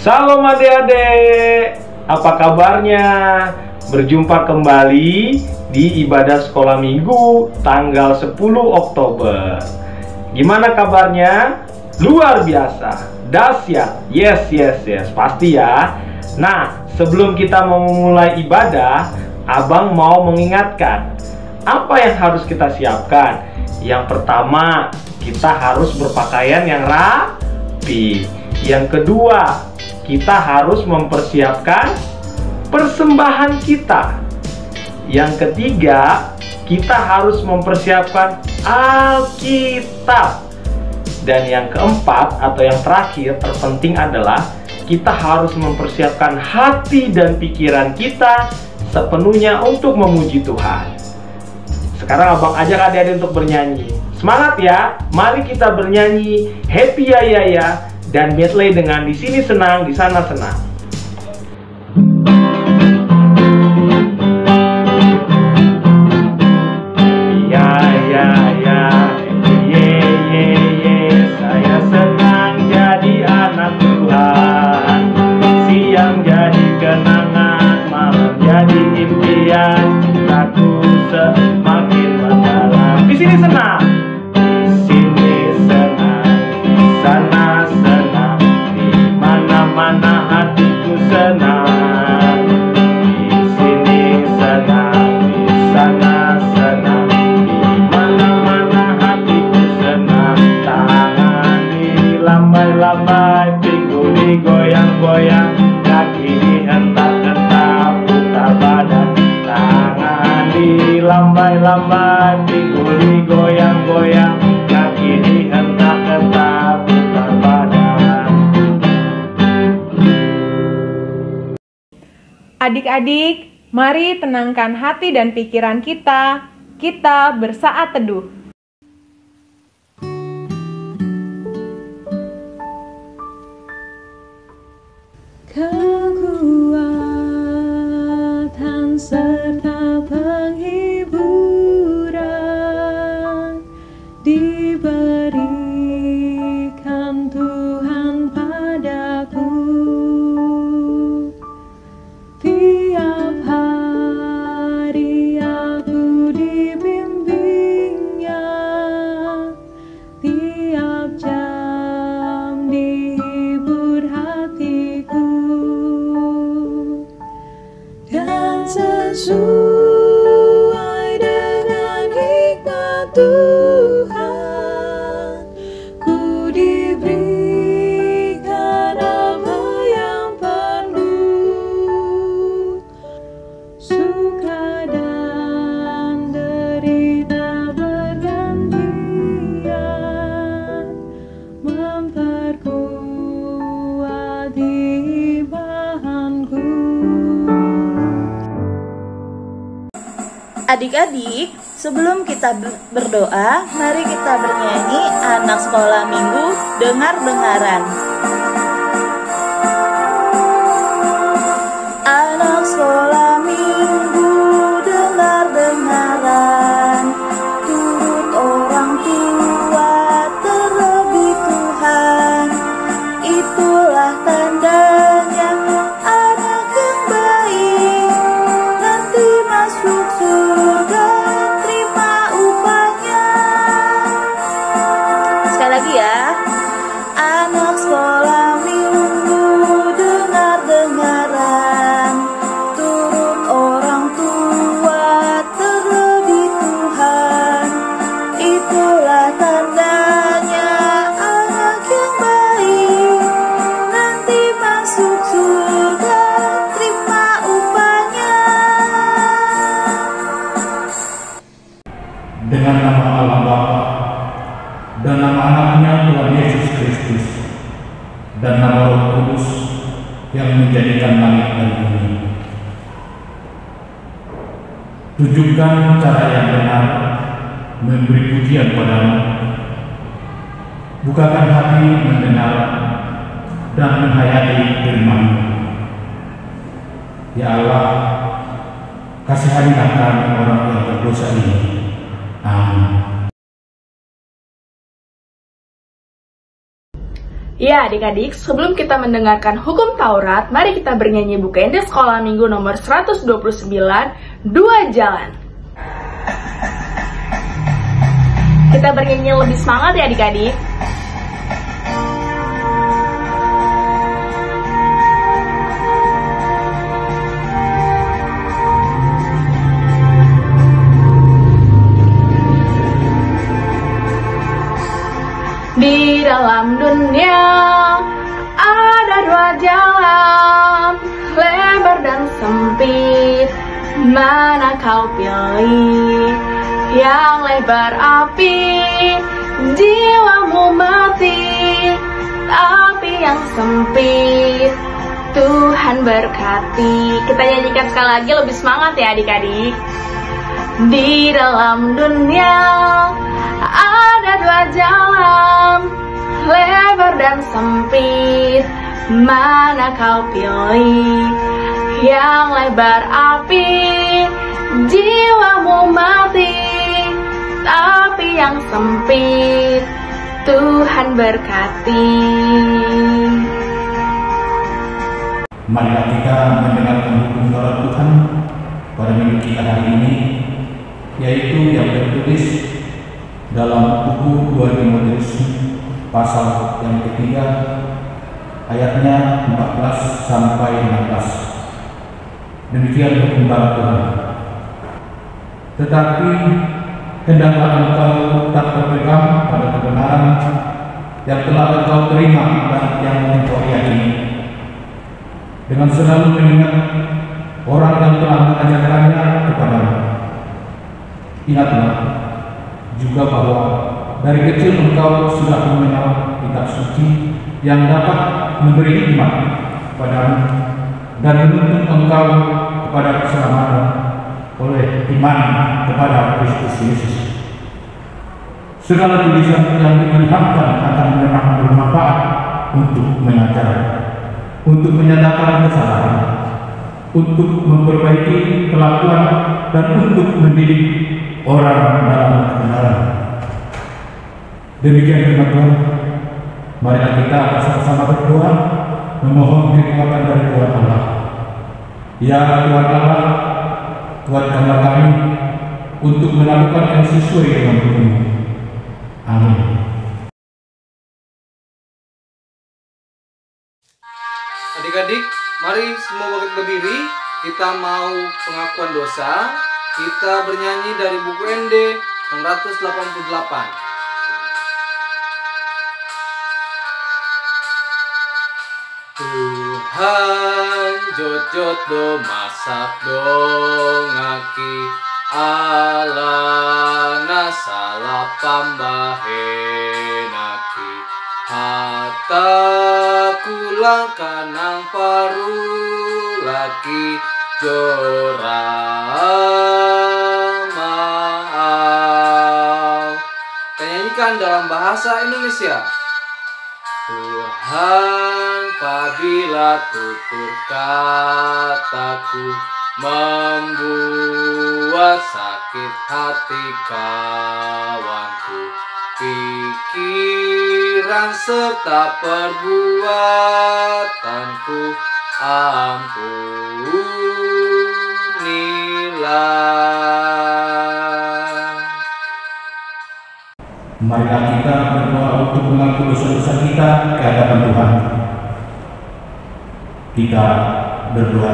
Salam adik-adik, apa kabarnya? Berjumpa kembali di ibadah sekolah minggu tanggal 10 Oktober. Gimana kabarnya? Luar biasa, dahsyat, yes, pasti ya. Nah, sebelum kita memulai ibadah, Abang mau mengingatkan apa yang harus kita siapkan. Yang pertama, kita harus berpakaian yang rapi. Yang kedua, kita harus mempersiapkan persembahan kita. Yang ketiga, kita harus mempersiapkan Alkitab. Dan yang keempat atau yang terakhir terpenting adalah kita harus mempersiapkan hati dan pikiran kita sepenuhnya untuk memuji Tuhan. Sekarang Abang ajak adik-adik untuk bernyanyi. Semangat ya, mari kita bernyanyi Happy Ya Ya Ya dan medley dengan di sini senang, di sana senang. Ya ya ya, ye ye ye, saya senang jadi anak Tuhan. Siang jadi kenangan, malam jadi impian, cintaku semakin mendalam. Di sini senang. Lambai-lambai, pinggul digoyang-goyang, kaki dihentak-hentak, putar badan, tangan dilambai-lambai, pinggul digoyang-goyang, kaki dihentak-hentak, putar badan. Adik-adik, mari tenangkan hati dan pikiran kita. Kita bersaat teduh. Kekuatan serta penghiburan diberikan Tuhan padaku. Tiap hari aku dibimbingnya, tiap jam dihibur hatiku. Dan sesuai dengan hikmat Tuhan, ku diberikan apa yang perlu. Suka dan derita bergantian, memperkuat imanku. Adik-adik, sebelum kita berdoa, mari kita bernyanyi anak sekolah minggu dengar-dengaran. Anak sekolah minggu dengar-dengaran, turut orang tua terlebih Tuhan. Itulah tandanya anak yang baik, nanti masuk surga terima upahnya. Sekali lagi ya. Anak sekolah minggu dengar-dengaran, turut orang tua terlebih Tuhan. Itulah tandanya anak yang baik, nanti masuk surga terima upahnya. Dengan nama Allah Bapa dan nama anaknya Tuhan Yesus Kristus dan nama Roh Kudus yang menjadikan langit dan bumi. Tunjukkan cara yang benar memberi pujian padamu. Bukakan hati mendengar dan menghayati firman-Mu. Ya Allah, kasihanilah kami orang yang berdosa ini. Amin. Ya adik-adik, sebelum kita mendengarkan hukum Taurat, mari kita bernyanyi buku Ende Sekolah Minggu nomor 129, Dua Jalan. Kita bernyanyi lebih semangat ya adik-adik. Di dalam dunia ada dua jalan, lebar dan sempit. Mana kau pilih? Yang lebar api, jiwamu mati. Tapi yang sempit, Tuhan berkati. Kita nyanyikan sekali lagi lebih semangat ya adik-adik. Di dalam dunia ada dua jalan, lebar dan sempit. Mana kau pilih? Yang lebar api, jiwamu mati. Tapi yang sempit, Tuhan berkati. Marilah kita mendengarkan hukum Taurat Tuhan pada minggu kita hari ini, yaitu yang tertulis dalam buku 2 Timotius pasal yang ketiga ayatnya 14 sampai 16. Demikian hukum Taurat Tuhan. Tetapi hendaklah engkau tetap berpegang pada kebenaran yang telah engkau terima dan yang engkau yakini, dengan selalu mengingat orang yang telah mengajarkannya kepadamu. Ingatlah juga bahwa dari kecil engkau sudah mengenal kitab suci yang dapat memberi hikmat padamu dan menuntun engkau kepada keselamatan oleh iman kepada Kristus Yesus. Segala tulisan yang diilhamkan akan memang bermanfaat untuk mengajar, untuk menyatakan kesalahan, untuk memperbaiki kelakuan, dan untuk mendidik orang dalam kebenaran. Demikian firman Tuhan. Marilah kita bersama-sama berdoa memohon kekuatan dari Tuhan Allah. Ya Tuhan Allah, kuatkanlah kami untuk melakukan yang sesuai dengan hukum-Mu. Amin. Adik-adik, mari semua berdiri. Kita mau pengakuan dosa. Kita bernyanyi dari buku ND 688. Tuhan jojot do masak dongaki ala nasala pambahenaki hata kulang kanang paru laki joramau. Kita nyanyikan dalam bahasa Indonesia. Tuhan, apabila tutur kataku membuat sakit hati kawanku, pikiran serta perbuatanku, ampunilah. Marilah kita berdoa untuk mengaku dosa-dosa kita ke hadapan Tuhan. Kita berdoa.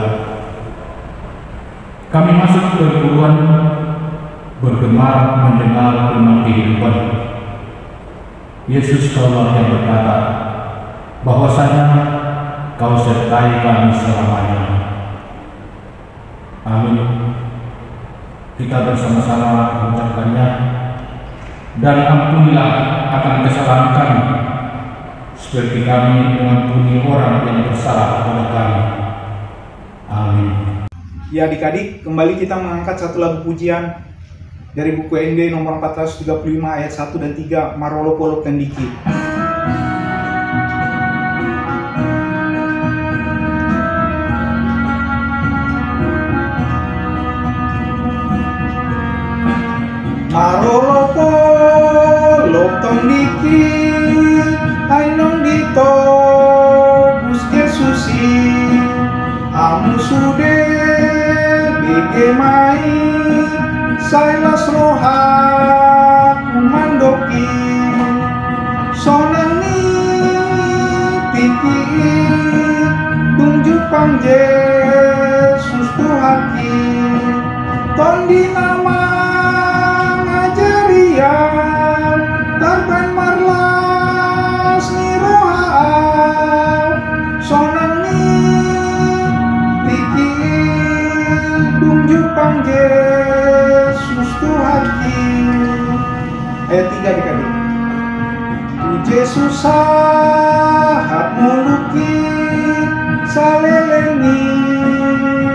Kami masuk perguruan bergemar mendengar firman kehidupan. Yesus Allah yang berkata, bahwasanya Kau sertai kami selamanya. Amin. Kita bersama-sama mengucapkannya. Dan ampunilah akan kesalahan kami, seperti kami mengampuni orang yang bersalah kepada kami. Amin. Ya adik-adik, kembali kita mengangkat satu lagu pujian dari buku ND nomor 435 ayat 1 dan 3, Marolo Polo Tendiki. Marolo Polo Tendiki, ainong dito Gemai Sailas roha kumandoki Sonani tiki Tunjukkan Yesus Tuhaki Tondi nama ngajarian Tarban marlas ni roha Sonani tiki Tunjukkan Yesus Tuhaki. Ayat 3 adik-adik. Tu Yesus sahat muluki saleleni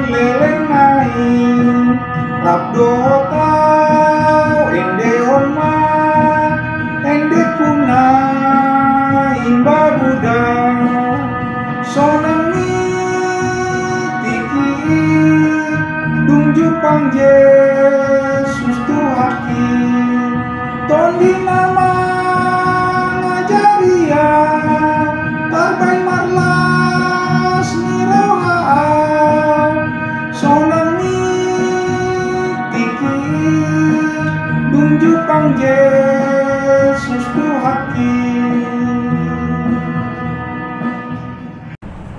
lelenai rabdo tau ende oma ende kuna imba buda sonami tiki tunjukkan Yesus Tuhaki tondi nama ngajarian tarban marlas niroha sonami tiki tunjukkan Yesus Tuhaki.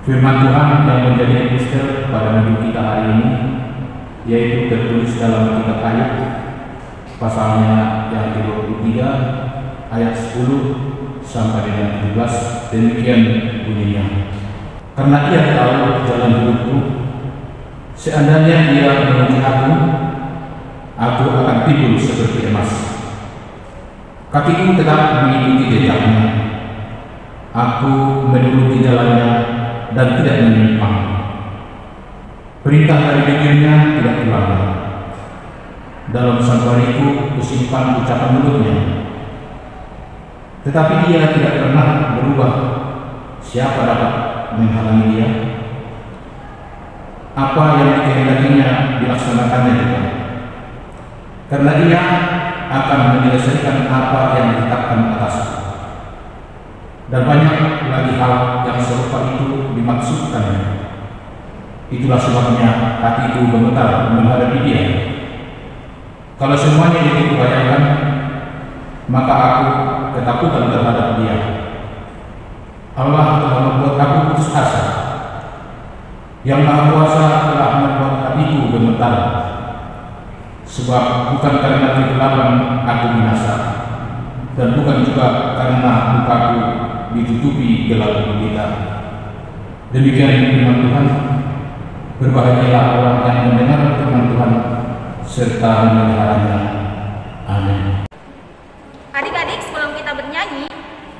Firman Tuhan yang menjadi epistel pada minggu kita hari ini yaitu tertulis dalam kitab Ayub pasalnya yang ke-23 ayat 10 sampai dengan 17. Demikian bunyinya. Karena ia tahu jalan hidupku, seandainya ia memuji aku akan timbul seperti emas. Kakiku tetap mengikuti jejaknya, aku menuruti jalannya dan tidak menyimpang. Perintah dari bibirnya tidak dilanggar. Dalam sanubariku kusimpan ucapan mulutnya. Tetapi dia tidak pernah berubah. Siapa dapat menghalangi dia? Apa yang dikehendakinya dilaksanakannya juga. Karena dia akan menyelesaikan apa yang ditetapkan atasnya. Dan banyak lagi hal yang serupa itu dimaksudkannya. Itulah sebabnya hatiku gemetar menghadapi dia. Kalau semuanya itu kubayangkan, maka aku ketakutan terhadap dia. Allah telah membuat aku putus asa. Yang Maha Kuasa telah membuat hatiku gemetar. Sebab bukan karena kegelapan aku binasa, dan bukan juga karena mukaku ditutupi gelap gulita. Demikian firman Tuhan. Berbahagialah orang yang mendengar firman Tuhan serta memeliharanya. Amin. Adik-adik, sebelum kita bernyanyi,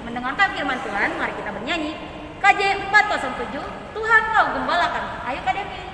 mendengarkan firman Tuhan, mari kita bernyanyi KJ 407, Tuhan Kau Gembala Kami. Ayo Kak Devi. Kami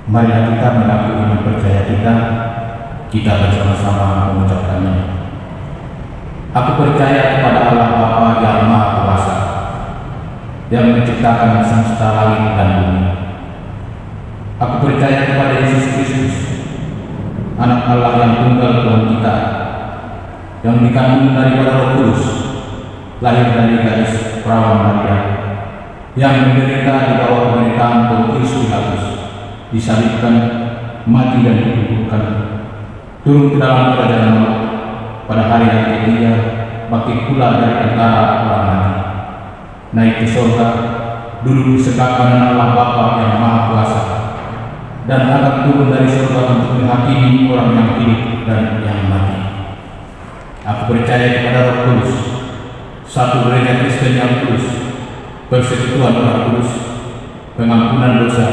Mari kita mengaku iman percaya kita bersama-sama mengucapkannya. Aku percaya kepada Allah Bapa yang Maha Kuasa, yang menciptakan semesta langit dan bumi. Aku percaya kepada Yesus Kristus, Anak Allah yang tunggal Tuhan kita, yang dikandung daripada Roh Kudus, lahir dari gadis perawan Maria, yang menderita di bawah pemerintahan Pontius Pilatus, disalibkan, mati dan dikuburkan, turun ke dalam kerajaan maut, pada hari yang ketiga bangkit pula dari antara orang mati, naik ke surga, duduk di sebelah kanan Allah Bapa yang Maha Kuasa, dan akan turun dari surga untuk menghakimi orang yang hidup dan yang mati. Aku percaya kepada Roh Kudus, satu gereja Kristen yang kudus, persekutuan Roh Kudus, pengampunan dosa,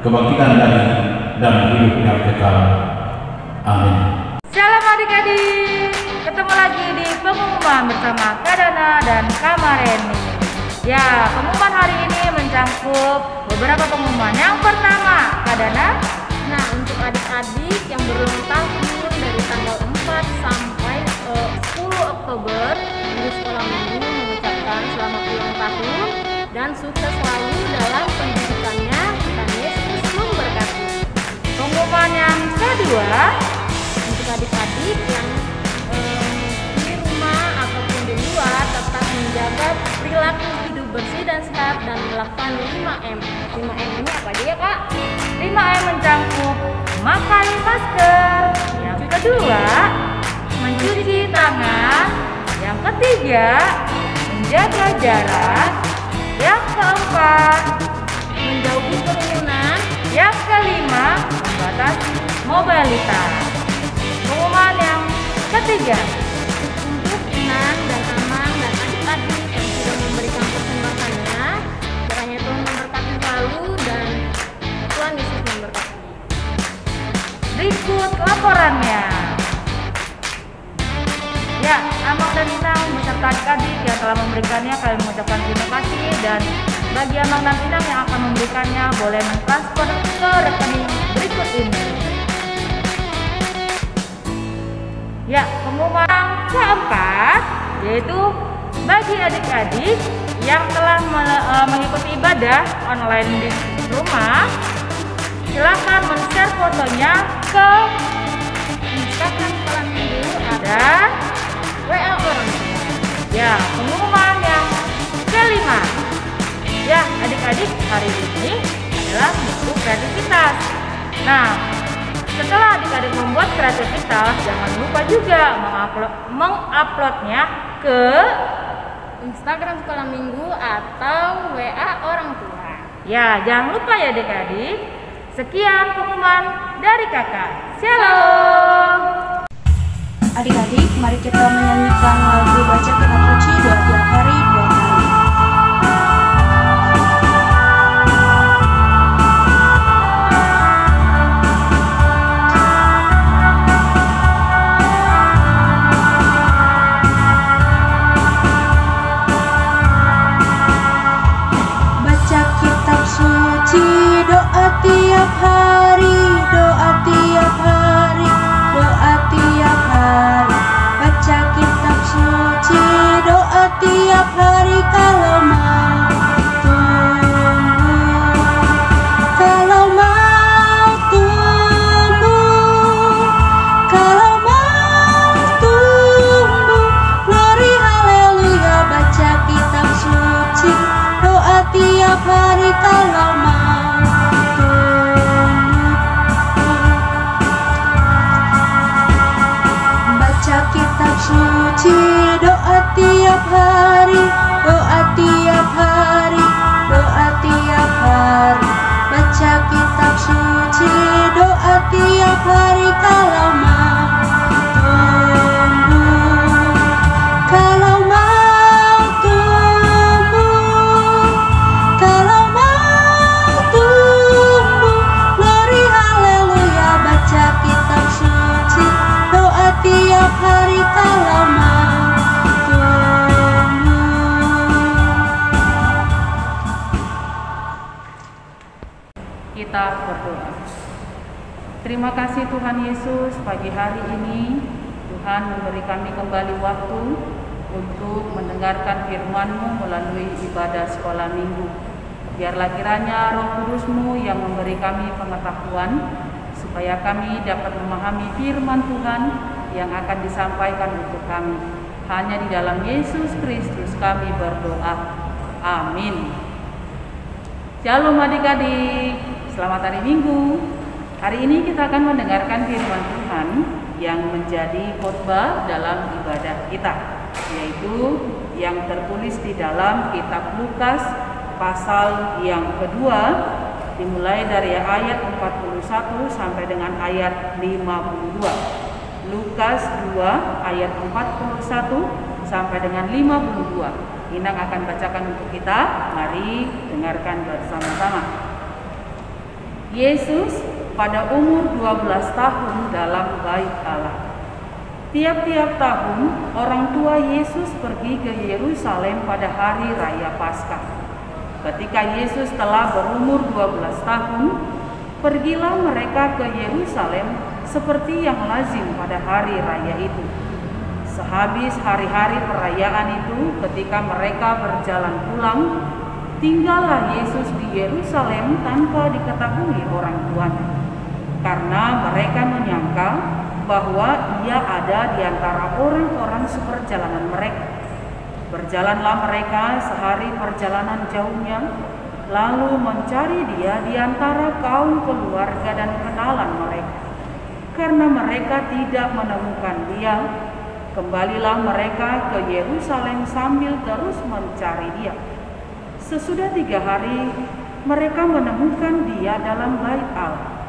kebangkitan daging, dan hidup yang kekal. Amin. Shalom adik-adik, ketemu lagi di pengumuman bersama Kak Dana dan Kak Mareni. Ya, pengumuman hari ini mencangkup beberapa pengumuman. Yang pertama, Kak Dana. Nah, untuk adik-adik yang berulang tahun dari tanggal 4 sampai 10 Oktober di sekolah minggu mengucapkan selamat ulang tahun dan sukses selalu dalam pendidikannya. Dan Yesus memberkati. Pengumuman yang kedua, untuk adik-adik yang di rumah ataupun di luar tetap menjaga perilaku hidup bersih dan sehat dan melakukan 5M. 5M ini apa aja ya, Kak? 5M mencangkup memakai masker. Yang kedua, mencuci tangan. Yang ketiga, menjaga jarak. Yang keempat, menjauhi kerumunan. Yang kelima, membatasi mobilitas. Pengumuman yang ketiga, untuk tenang dan aman dan adik-adik yang sudah memberikan persembahannya, kiranya Tuhan memberkati selalu dan Tuhan Yesus memberkati. Berikut laporannya. Ya, Amang dan Inang beserta adik-adik yang telah memberikannya, kami mengucapkan terima kasih. Dan bagi Amang dan Inang yang akan memberikannya, boleh mentransfer ke rekening berikut ini. Ya, pengumuman keempat, yaitu bagi adik-adik yang telah mengikuti ibadah online di rumah, silakan men-share fotonya ke Instagram sekolah minggu dan WA orang tua. Ya, pengumuman yang kelima. Ya, adik-adik, hari ini adalah minggu kreativitas. Nah, setelah adik-adik membuat kreativitas, jangan lupa juga menguploadnya ke Instagram sekolah minggu atau WA orang tua. Ya, jangan lupa ya adik-adik. Sekian pengumuman dari kakak. Shalom. Adik-adik, mari kita menyanyikan lagu Baca Kitab Suci doa tiap hari 2 kali. Baca kitab suci, doa tiap hari, doa tiap hari, doa tiap hari. Baca kitab suci, doa tiap hari kalau mau tumbuh, kalau mau tumbuh, kalau mau tumbuh. Glory haleluya, baca kitab suci, doa tiap hari kalau mau tumbuh. Baca kitab suci, doa tiap hari, doa tiap hari, doa tiap hari. Baca kitab suci, doa tiap hari kalau mau tumbuh, kalau mau tumbuh, kalau mau tumbuh. Glory haleluya, baca kitab suci, doa tiap hari kalau mau tumbuh. Kita berdoa. Terima kasih Tuhan Yesus, pagi hari ini Tuhan memberi kami kembali waktu untuk mendengarkan firman-Mu melalui ibadah sekolah minggu. Biarlah kiranya Roh Kudus-Mu yang memberi kami pengetahuan supaya kami dapat memahami firman Tuhan yang akan disampaikan untuk kami. Hanya di dalam Yesus Kristus kami berdoa. Amin. Shalom adik-adik, selamat hari Minggu. Hari ini kita akan mendengarkan firman Tuhan yang menjadi khotbah dalam ibadah kita, yaitu yang tertulis di dalam kitab Lukas pasal yang kedua, dimulai dari ayat 41 sampai dengan ayat 52. Lukas 2 ayat 41 sampai dengan 52. Inang akan bacakan untuk kita, mari dengarkan bersama-sama. Yesus pada umur 12 tahun dalam bait Allah. Tiap-tiap tahun orang tua Yesus pergi ke Yerusalem pada hari raya Paskah. Ketika Yesus telah berumur 12 tahun, pergilah mereka ke Yerusalem seperti yang lazim pada hari raya itu. Sehabis hari-hari perayaan itu, ketika mereka berjalan pulang, tinggallah Yesus di Yerusalem tanpa diketahui orang tuanya, karena mereka menyangka bahwa ia ada di antara orang-orang seperjalanan mereka. Berjalanlah mereka sehari perjalanan jauhnya, lalu mencari dia di antara kaum keluarga dan kenalan mereka. Karena mereka tidak menemukan dia, kembalilah mereka ke Yerusalem sambil terus mencari dia. Sesudah 3 hari, mereka menemukan dia dalam bait Allah.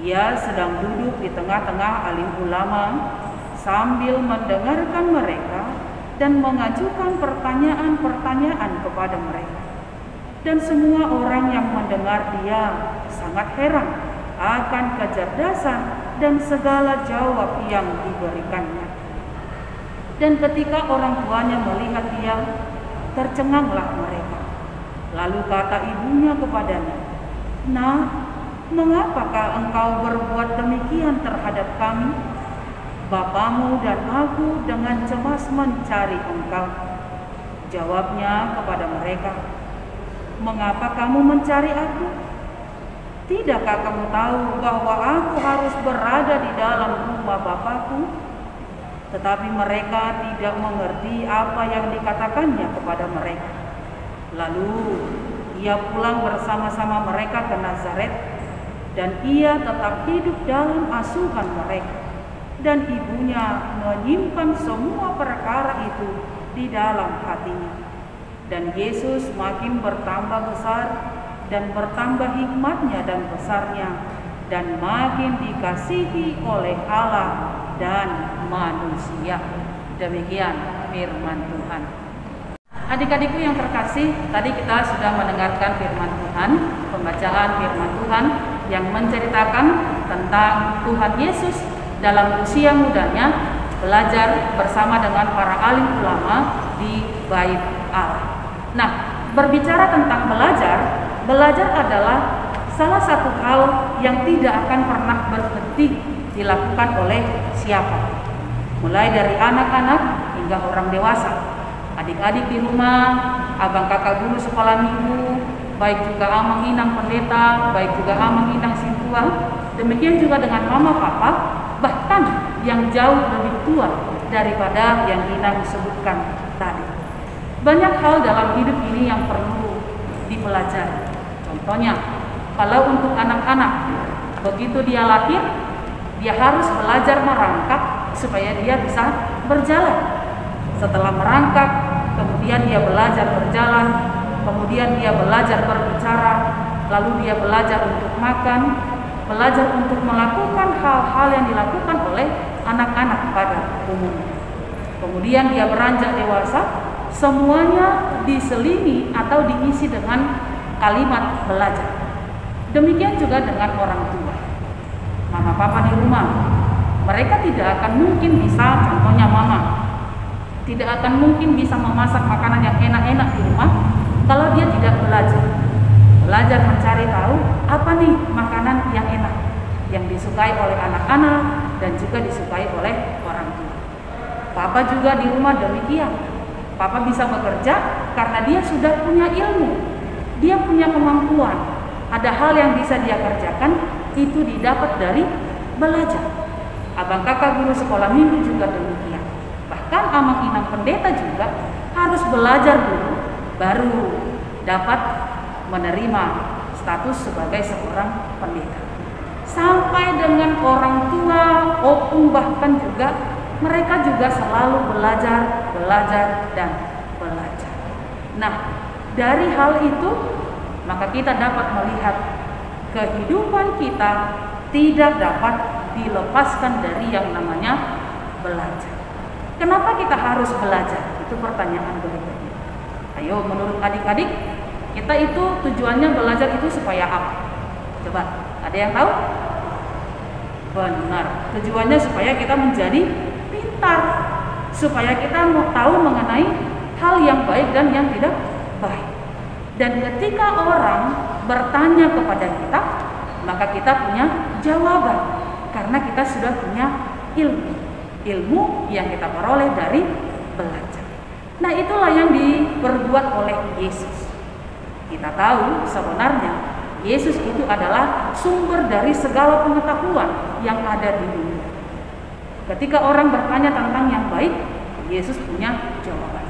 Ia sedang duduk di tengah-tengah alim ulama sambil mendengarkan mereka dan mengajukan pertanyaan-pertanyaan kepada mereka. Dan semua orang yang mendengar dia sangat heran akan kecerdasan dan segala jawab yang diberikannya. Dan ketika orang tuanya melihat dia, tercenganglah mereka. Lalu kata ibunya kepadanya, "Nak, mengapakah engkau berbuat demikian terhadap kami? Bapamu dan aku dengan cemas mencari engkau." Jawabnya kepada mereka, "Mengapa kamu mencari aku? Tidakkah kamu tahu bahwa aku harus berada di dalam rumah Bapakku?" Tetapi mereka tidak mengerti apa yang dikatakannya kepada mereka. Lalu ia pulang bersama-sama mereka ke Nazaret, dan ia tetap hidup dalam asuhan mereka. Dan ibunya menyimpan semua perkara itu di dalam hatinya. Dan Yesus makin bertambah besar dan bertambah hikmatnya dan besarnya, dan makin dikasihi oleh Allah dan manusia. Demikian firman Tuhan. Adik-adikku yang terkasih, tadi kita sudah mendengarkan firman Tuhan, pembacaan firman Tuhan yang menceritakan tentang Tuhan Yesus dalam usia mudanya belajar bersama dengan para alim ulama di bait Allah. Nah, berbicara tentang belajar adalah salah satu hal yang tidak akan pernah berhenti dilakukan oleh siapa. Mulai dari anak-anak hingga orang dewasa, adik-adik di rumah, abang kakak guru sekolah minggu, baik juga amang inang pendeta, baik juga amang inang sintua, demikian juga dengan mama papa, bahkan yang jauh lebih tua daripada yang inang sebutkan tadi. Banyak hal dalam hidup ini yang perlu dipelajari. Contohnya, kalau untuk anak-anak, begitu dia lahir, dia harus belajar merangkak supaya dia bisa berjalan. Setelah merangkak, kemudian dia belajar berjalan, kemudian dia belajar berbicara, lalu dia belajar untuk makan, belajar untuk melakukan hal-hal yang dilakukan oleh anak-anak pada umumnya. Kemudian dia beranjak dewasa, semuanya diselingi atau diisi dengan kalimat belajar. Demikian juga dengan orang tua. Mama papa di rumah, mereka tidak akan mungkin bisa, contohnya mama, tidak akan mungkin bisa memasak makanan yang enak-enak di rumah kalau dia tidak belajar. belajar mencari tahu apa nih makanan yang enak, yang disukai oleh anak-anak dan juga disukai oleh orang tua. Papa juga di rumah demikian. Papa bisa bekerja karena dia sudah punya ilmu, dia punya kemampuan. Ada hal yang bisa dia kerjakan, itu didapat dari belajar. Abang kakak guru sekolah minggu juga demikian. Bahkan amang inang pendeta juga harus belajar dulu, baru dapat menerima status sebagai seorang pendeta. Sampai dengan orang tua, opung bahkan juga, mereka juga selalu belajar, dan belajar. Nah, dari hal itu, maka kita dapat melihat kehidupan kita tidak dapat dilepaskan dari yang namanya belajar. Kenapa kita harus belajar? Itu pertanyaan berikutnya. Ayo, menurut adik-adik, kita itu tujuannya belajar itu supaya apa? Coba, ada yang tahu? Benar, tujuannya supaya kita menjadi pintar, supaya kita tahu mengenai hal yang baik dan yang tidak baik. Dan ketika orang bertanya kepada kita, maka kita punya jawaban, karena kita sudah punya ilmu yang kita peroleh dari belajar. Nah, itulah yang diperbuat oleh Yesus. Kita tahu sebenarnya Yesus itu adalah sumber dari segala pengetahuan yang ada di dunia. Ketika orang bertanya tentang yang baik, Yesus punya jawaban.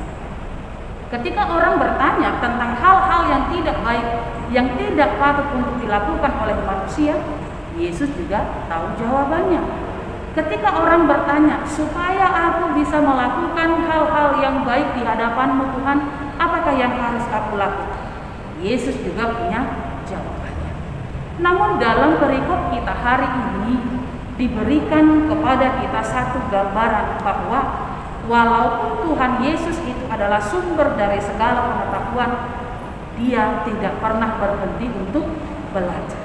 Ketika orang bertanya tentang hal-hal yang tidak baik, yang tidak patut untuk dilakukan oleh manusia, Yesus juga tahu jawabannya. Ketika orang bertanya, supaya aku bisa melakukan hal-hal yang baik di hadapan-Mu Tuhan, apakah yang harus aku lakukan? Yesus juga punya jawabannya. Namun dalam perikop kita hari ini diberikan kepada kita satu gambaran bahwa walaupun Tuhan Yesus itu adalah sumber dari segala pengetahuan, Dia tidak pernah berhenti untuk belajar.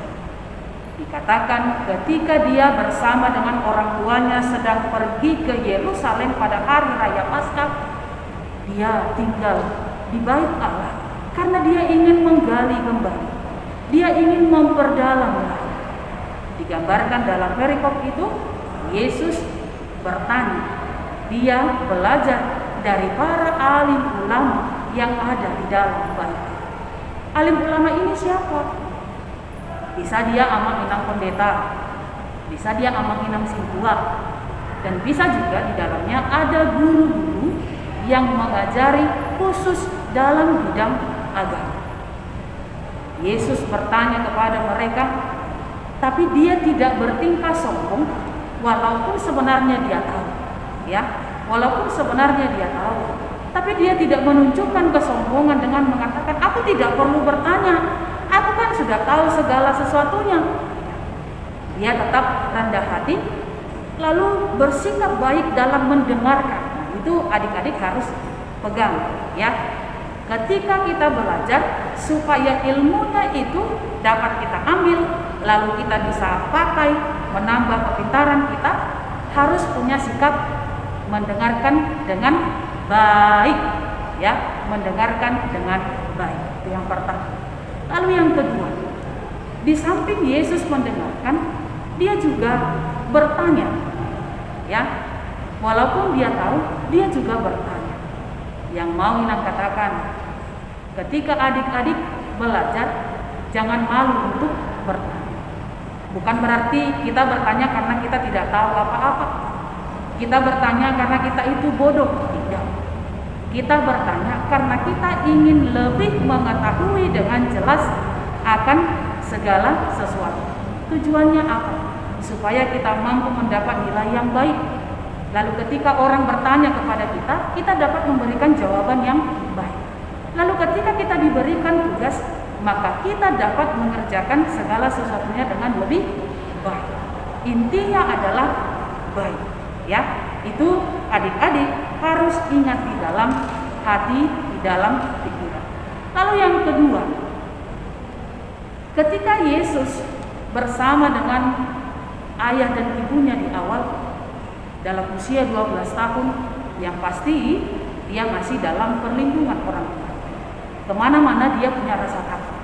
Dikatakan ketika Dia bersama dengan orang tuanya sedang pergi ke Yerusalem pada hari raya Paskah, Dia tinggal di bait Allah karena Dia ingin menggali kembali, Dia ingin memperdalam lagi. Digambarkan dalam perikop itu, Yesus bertanya, Dia belajar dari para alim ulama yang ada di dalam bait. Alim ulama ini siapa? Bisa dia amang inang pendeta, bisa dia amang inang singkuat, dan bisa juga di dalamnya ada guru-guru yang mengajari khusus dalam bidang agama. Yesus bertanya kepada mereka, tapi Dia tidak bertingkah sombong, walaupun sebenarnya Dia tahu, ya, walaupun sebenarnya Dia tahu, tapi Dia tidak menunjukkan kesombongan dengan mengatakan, aku tidak perlu bertanya, aku kan sudah tahu segala sesuatunya. Dia tetap rendah hati, lalu bersikap baik dalam mendengarkan. Nah, itu adik-adik harus pegang, ya. Ketika kita belajar, supaya ilmunya itu dapat kita ambil, lalu kita bisa pakai, menambah kepintaran kita, harus punya sikap mendengarkan dengan baik, ya, mendengarkan dengan baik. Itu yang pertama. Lalu yang kedua, di samping Yesus mendengarkan, Dia juga bertanya, ya, walaupun Dia tahu, Dia juga bertanya. Yang mau Inang katakan, ketika adik-adik belajar, jangan malu untuk bertanya. Bukan berarti kita bertanya karena kita tidak tahu apa-apa, kita bertanya karena kita itu bodoh. Tidak. Kita bertanya karena kita ingin lebih mengetahui dengan jelas akan segala sesuatu. Tujuannya apa? Supaya kita mampu mendapat nilai yang baik. Lalu ketika orang bertanya kepada kita, kita dapat memberikan jawaban yang baik. Lalu ketika kita diberikan tugas, maka kita dapat mengerjakan segala sesuatunya dengan lebih baik. Intinya adalah baik, ya. Itu adik-adik harus ingat di dalam hati, di dalam pikiran. Lalu yang kedua, ketika Yesus bersama dengan ayah dan ibunya di awal, dalam usia 12 tahun, yang pasti dia masih dalam perlindungan orang tua. Kemana-mana dia punya rasa takut.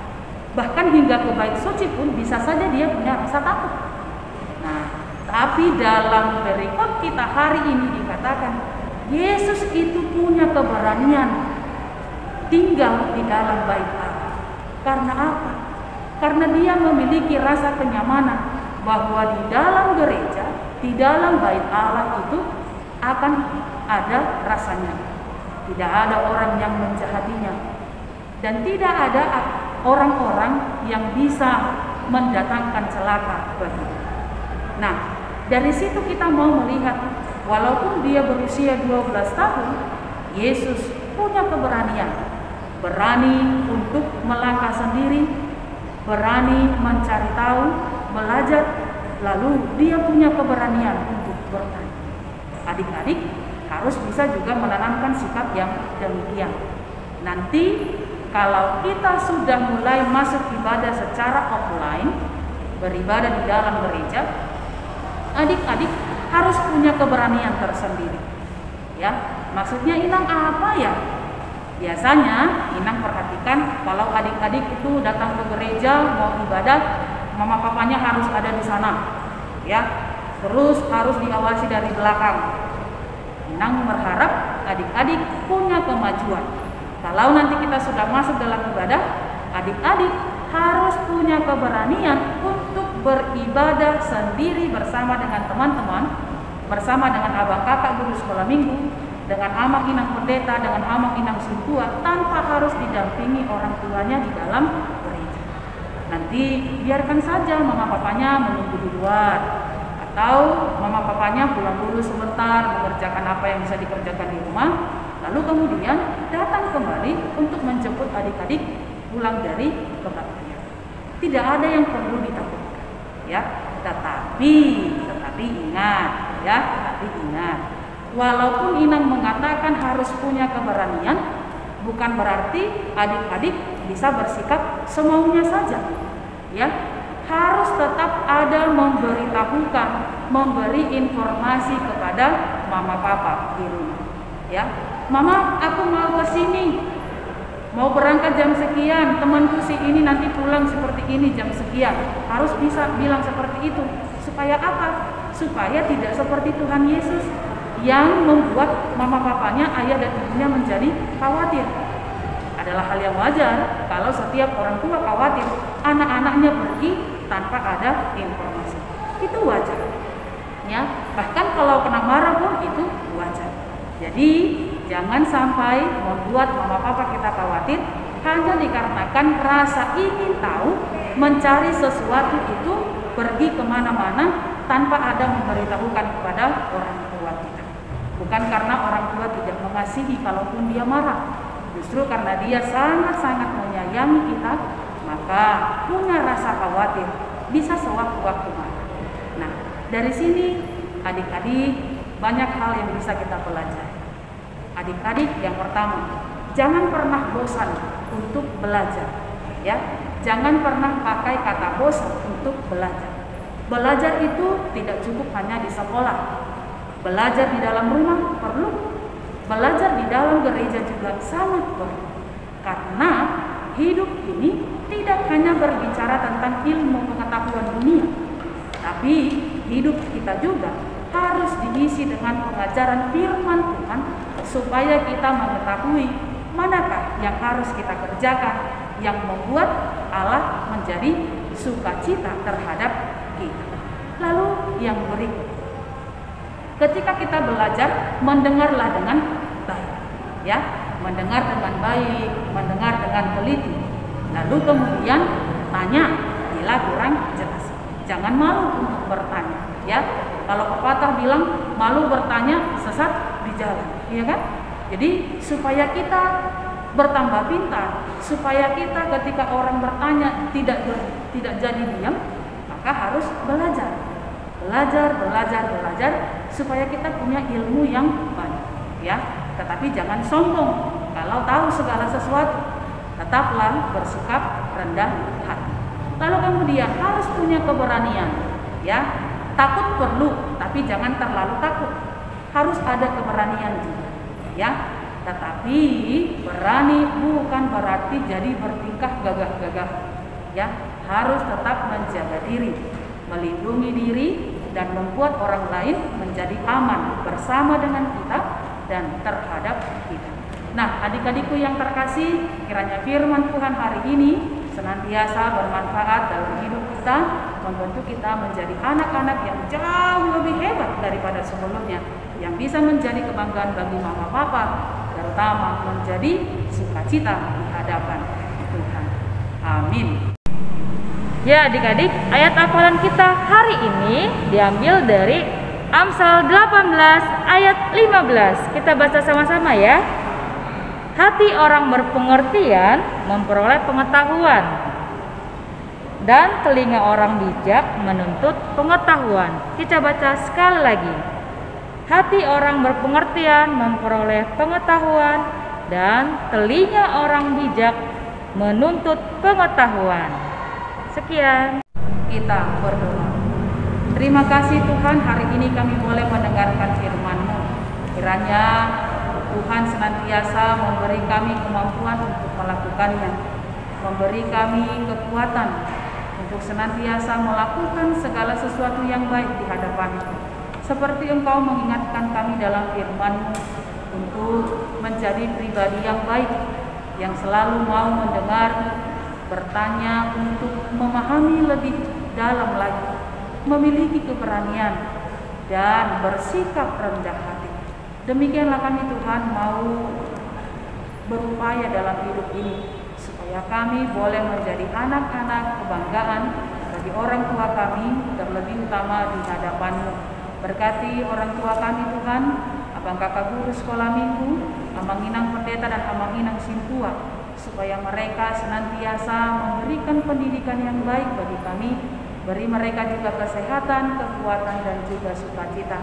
Bahkan hingga ke bait suci pun bisa saja dia punya rasa takut. Nah, tapi dalam perikop kita hari ini dikatakan Yesus itu punya keberanian tinggal di dalam bait Allah. Karena apa? Karena dia memiliki rasa kenyamanan bahwa di dalam gereja, di dalam bait Allah itu akan ada rasanya. Tidak ada orang yang menjahatinya, dan tidak ada orang-orang yang bisa mendatangkan celaka baginya. Nah, dari situ kita mau melihat, walaupun dia berusia 12 tahun, Yesus punya keberanian, berani untuk melangkah sendiri, berani mencari tahu, belajar, lalu dia punya keberanian untuk bertanya. Adik-adik harus bisa juga menanamkan sikap yang demikian. Nanti kalau kita sudah mulai masuk ibadah secara offline, beribadah di dalam gereja, adik-adik harus punya keberanian tersendiri. Ya, maksudnya Inang apa ya? Biasanya Inang perhatikan kalau adik-adik itu datang ke gereja mau ibadah, mama papanya harus ada di sana. Ya, terus harus diawasi dari belakang. Inang berharap adik-adik punya kemajuan. Kalau nanti kita sudah masuk dalam ibadah, adik-adik harus punya keberanian untuk beribadah sendiri bersama dengan teman-teman, bersama dengan abang kakak guru sekolah minggu, dengan amak inang pendeta, dengan amak inang tua, tanpa harus didampingi orang tuanya di dalam gereja. Nanti biarkan saja mama papanya menunggu di luar, atau mama papanya pulang dulu sebentar mengerjakan apa yang bisa dikerjakan di rumah, lalu kemudian datang kembali untuk menjemput adik-adik pulang dari kebaktian. Tidak ada yang perlu ditakutkan, ya. Tetapi ingat, walaupun Inang mengatakan harus punya keberanian, bukan berarti adik-adik bisa bersikap semaunya saja, ya. Harus tetap ada memberitahukan, memberi informasi kepada mama papa di rumah. Ya, mama, aku mau ke sini, mau berangkat jam sekian, temanku si ini nanti pulang seperti ini jam sekian. Harus bisa bilang seperti itu. Supaya apa? Supaya tidak seperti Tuhan Yesus yang membuat mama papanya, ayah dan ibunya menjadi khawatir. Adalah hal yang wajar kalau setiap orang tua khawatir anak-anaknya pergi tanpa ada informasi. Itu wajar. Ya, bahkan kalau kena marah pun itu wajar. Jadi jangan sampai membuat mama papa kita khawatir hanya dikarenakan rasa ingin tahu, mencari sesuatu itu, pergi kemana-mana tanpa ada memberitahukan kepada orang tua kita. Bukan karena orang tua tidak mengasihi kalaupun dia marah, justru karena dia sangat-sangat menyayangi kita, maka punya rasa khawatir, bisa sewaktu-waktu marah. Nah, dari sini adik-adik banyak hal yang bisa kita pelajari. Adik-adik, yang pertama, jangan pernah bosan untuk belajar, ya. Jangan pernah pakai kata bosan untuk belajar. Belajar itu tidak cukup hanya di sekolah. Belajar di dalam rumah perlu. Belajar di dalam gereja juga sangat perlu. Karena hidup ini tidak hanya berbicara tentang ilmu pengetahuan dunia, tapi hidup kita juga harus diisi dengan pengajaran firman Tuhan, supaya kita mengetahui manakah yang harus kita kerjakan yang membuat Allah menjadi sukacita terhadap kita. Lalu yang berikut, ketika kita belajar, mendengarlah dengan baik, ya, mendengar dengan baik, mendengar dengan teliti. Lalu kemudian tanya bila kurang jelas. Jangan malu untuk bertanya, ya. Kalau pepatah bilang malu bertanya sesat di jalan, ya kan? Jadi supaya kita bertambah pintar, supaya kita ketika orang bertanya tidak jadi diam, maka harus belajar, supaya kita punya ilmu yang banyak, ya. Tetapi jangan sombong kalau tahu segala sesuatu. Tetaplah bersikap rendah hati. Lalu kemudian harus punya keberanian, ya. Takut perlu, tapi jangan terlalu takut. Harus ada keberanian juga, ya. Tetapi berani bukan berarti jadi bertingkah gagah-gagah. ya, harus tetap menjaga diri, melindungi diri, dan membuat orang lain menjadi aman bersama dengan kita dan terhadap kita. Nah, adik-adikku yang terkasih, kiranya firman Tuhan hari ini senantiasa bermanfaat dalam hidup kita, membantu kita menjadi anak-anak yang jauh lebih hebat daripada sebelumnya, yang bisa menjadi kebanggaan bagi mama papa, terutama menjadi sukacita di hadapan Tuhan. Amin. Ya adik-adik, ayat hafalan kita hari ini diambil dari Amsal 18 ayat 15. Kita baca sama-sama ya. Hati orang berpengertian memperoleh pengetahuan, dan telinga orang bijak menuntut pengetahuan. Kita baca sekali lagi. Hati orang berpengertian memperoleh pengetahuan, dan telinga orang bijak menuntut pengetahuan. Sekian. Kita berdoa. Terima kasih Tuhan, hari ini kami boleh mendengarkan firman-Mu. Kiranya Tuhan senantiasa memberi kami kemampuan untuk melakukannya, memberi kami kekuatan untuk senantiasa melakukan segala sesuatu yang baik di hadapan-Mu. Seperti Engkau mengingatkan kami dalam firman-Mu untuk menjadi pribadi yang baik, yang selalu mau mendengar, bertanya untuk memahami lebih dalam lagi, memiliki keberanian, dan bersikap rendah hati. Demikianlah kami Tuhan mau berupaya dalam hidup ini, supaya kami boleh menjadi anak-anak kebanggaan bagi orang tua kami, terlebih utama di hadapan-Mu. Berkati orang tua kami Tuhan, abang kakak guru sekolah minggu, abang inang pendeta dan abang inang sintua, supaya mereka senantiasa memberikan pendidikan yang baik bagi kami. Beri mereka juga kesehatan, kekuatan, dan juga sukacita.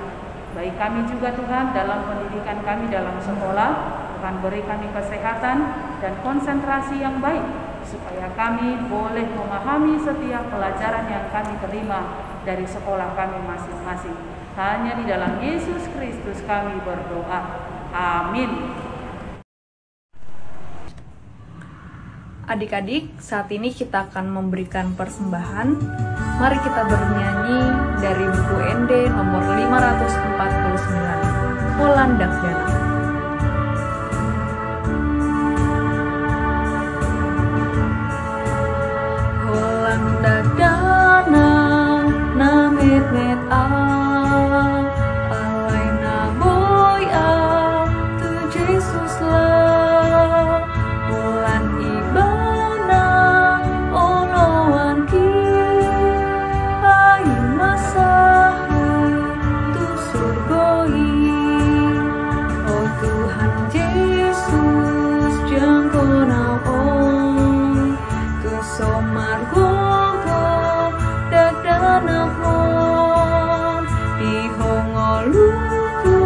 Baik kami juga Tuhan dalam pendidikan kami dalam sekolah, Tuhan beri kami kesehatan dan konsentrasi yang baik, supaya kami boleh memahami setiap pelajaran yang kami terima dari sekolah kami masing-masing. Hanya di dalam Yesus Kristus kami berdoa. Amin. Adik-adik, saat ini kita akan memberikan persembahan. Mari kita bernyanyi dari buku ND nomor 549, Polandak Danau. Polandak Danau, namet-met alay na boy tu Jesus lah. Bulan ibana olowan ki ay masahe tu surgoi. Oh Tuhan Yesus jangko naon tu somargogo dadanakon dihongoluku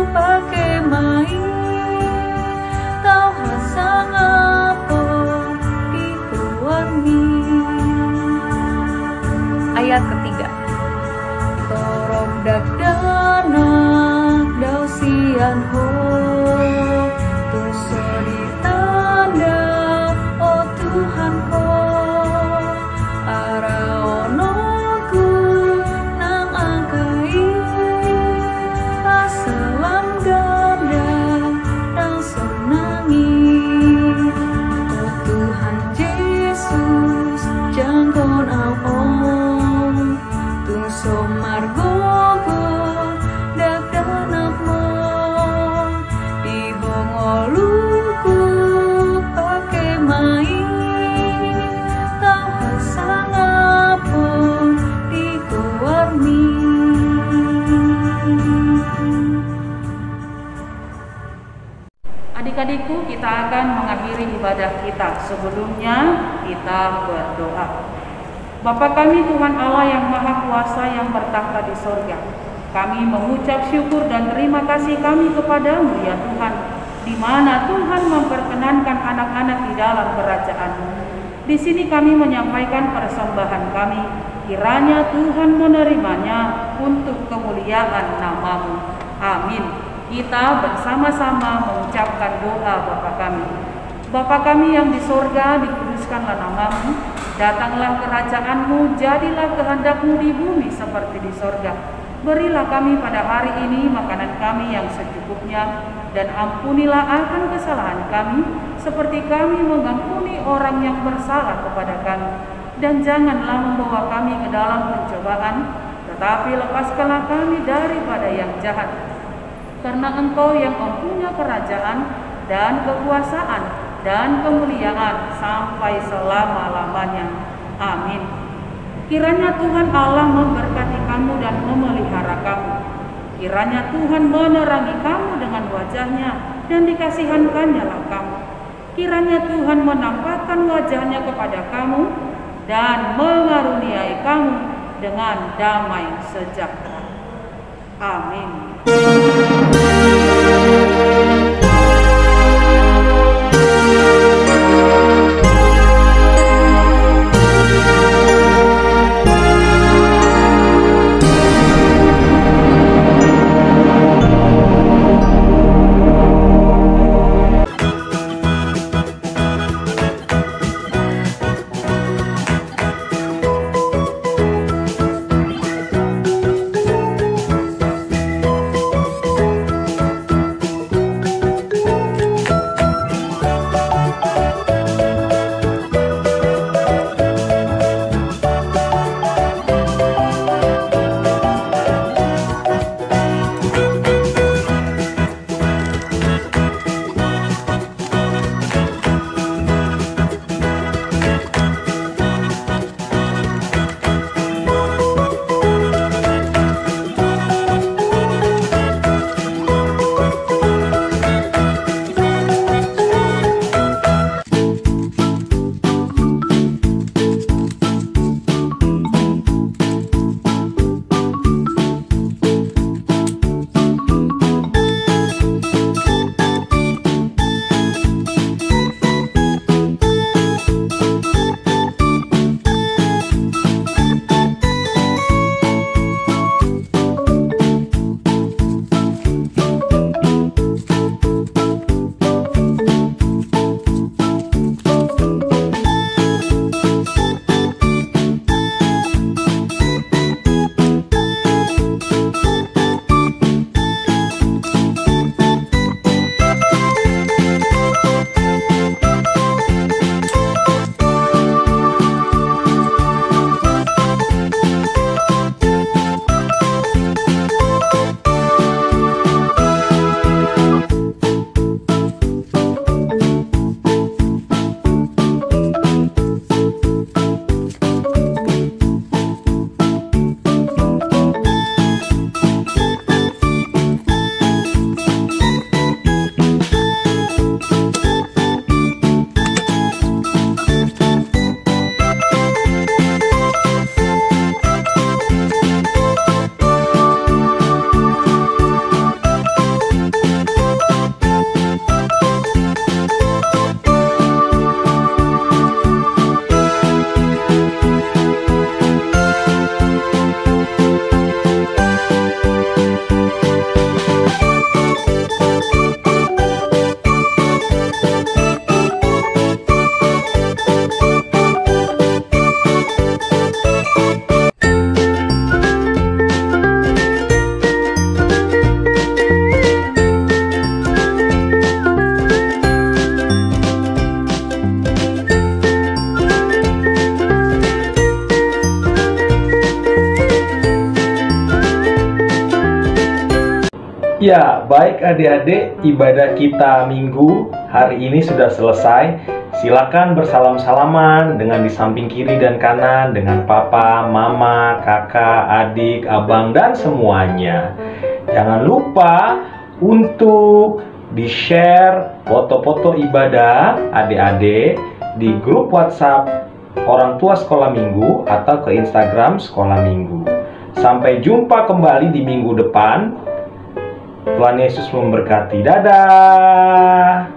pake main tau hasang apa dihuarni. Ayat ketiga. Torok dakdanak dausian ho tuso ditanda oh Tuhan ko araonoku nang angkai asalam ganda nang senangi. Oh Tuhan Yesus jangkon aon tung somargogo dakdanakmo dihongoluku pake main tau hasang apon dikuarni. Adik-adikku, kita akan mengakhiri ibadah kita. Sebelumnya kita berdoa. Bapa kami Tuhan Allah yang Maha Kuasa yang bertakhta di sorga, kami mengucap syukur dan terima kasih kami kepadamu ya Tuhan, di mana Tuhan memperkenankan anak-anak di dalam kerajaan-Mu. Di sini kami menyampaikan persembahan kami, kiranya Tuhan menerimanya untuk kemuliaan nama-Mu. Amin. Kita bersama-sama mengucapkan doa Bapa kami. Bapa kami yang di sorga, dikuduskanlah nama-Mu. Datanglah kerajaan-Mu, jadilah kehendak-Mu di bumi seperti di sorga. Berilah kami pada hari ini makanan kami yang secukupnya, dan ampunilah akan kesalahan kami, seperti kami mengampuni orang yang bersalah kepada kami. Dan janganlah membawa kami ke dalam pencobaan, tetapi lepaskanlah kami daripada yang jahat. Karena Engkau yang mempunyai kerajaan dan kekuasaan dan kemuliaan sampai selama-lamanya. Amin. Kiranya Tuhan Allah memberkati kamu dan memelihara kamu. Kiranya Tuhan menerangi kamu dengan wajahnya dan dikasihankannya kamu. Kiranya Tuhan menampakkan wajahnya kepada kamu dan mengaruniai kamu dengan damai sejahtera. Amin. Ya, baik adik-adik, ibadah kita minggu hari ini sudah selesai. Silakan bersalam-salaman dengan di samping kiri dan kanan dengan papa, mama, kakak, adik, abang, dan semuanya. Jangan lupa untuk di-share foto-foto ibadah adik-adik di grup WhatsApp orang tua sekolah minggu atau ke Instagram sekolah minggu. Sampai jumpa kembali di minggu depan. Tuhan Yesus memberkati. Dadah.